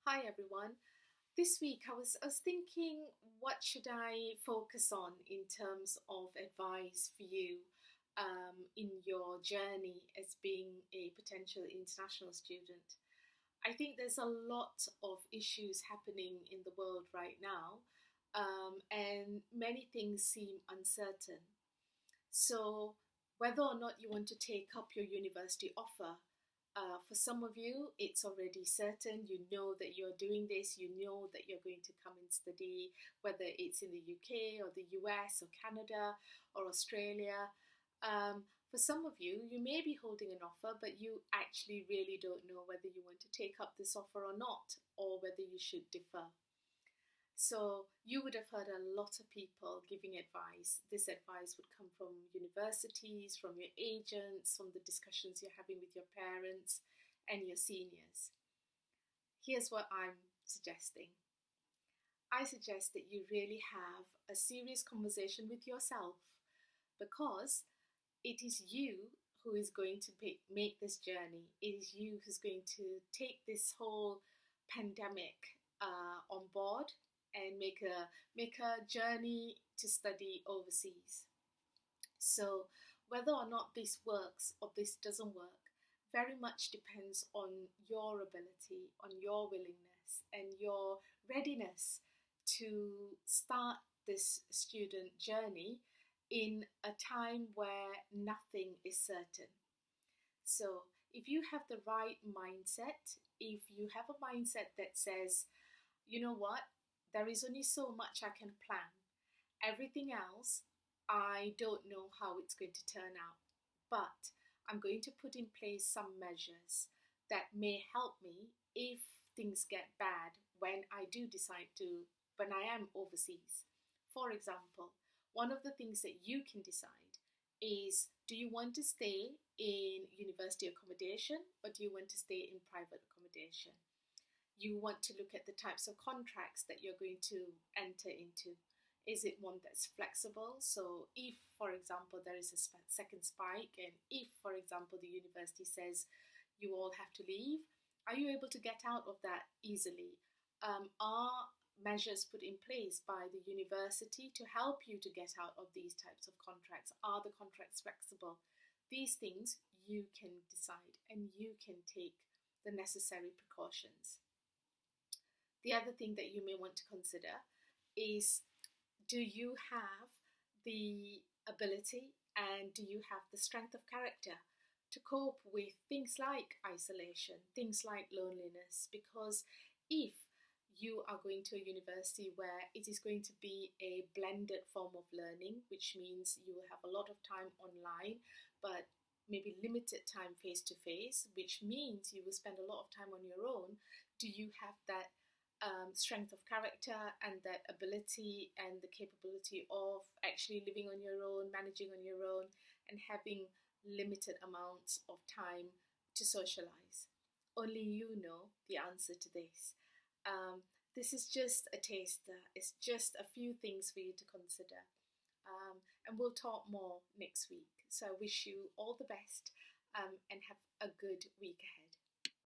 Hi everyone. This week I was thinking, what should I focus on in terms of advice for you in your journey as being a potential international student. I think there's a lot of issues happening in the world right now, and many things seem uncertain. So, whether or not you want to take up your university offer, for some of you, it's already certain. You know that you're doing this, you know that you're going to come and study, whether it's in the UK or the US or Canada or Australia. For some of you, you may be holding an offer, but you actually really don't know whether you want to take up this offer or not, or whether you should defer. So you would have heard a lot of people giving advice. This advice would come from universities, from your agents, from the discussions you're having with your parents and your seniors. Here's what I'm suggesting. I suggest that you really have a serious conversation with yourself, because it is you who is going to make this journey. It is you who's going to take this whole pandemic on board and make a journey to study overseas. So whether or not this works or this doesn't work very much depends on your ability, on your willingness, and your readiness to start this student journey in a time where nothing is certain. So, if you have the right mindset, if you have a mindset that says, you know what, there is only so much I can plan, everything else, I don't know how it's going to turn out, but I'm going to put in place some measures that may help me if things get bad when I do decide to, when I am overseas. For example, one of the things that you can decide is, do you want to stay in university accommodation or do you want to stay in private accommodation? You want to look at the types of contracts that you're going to enter into. Is it one that's flexible? So, if, for example, there is a second spike, and if, for example, the university says you all have to leave, are you able to get out of that easily? Are measures put in place by the university to help you to get out of these types of contracts? Are the contracts flexible? These things you can decide and you can take the necessary precautions. The other thing that you may want to consider is, do you have the ability and do you have the strength of character to cope with things like isolation, things like loneliness? Because if you are going to a university where it is going to be a blended form of learning, which means you will have a lot of time online, but maybe limited time face to face, which means you will spend a lot of time on your own. Do you have that strength of character and that ability and the capability of actually living on your own, managing on your own, and having limited amounts of time to socialize? Only you know the answer to this. This is just a taster, it's just a few things for you to consider. And we'll talk more next week. So I wish you all the best, and have a good week ahead.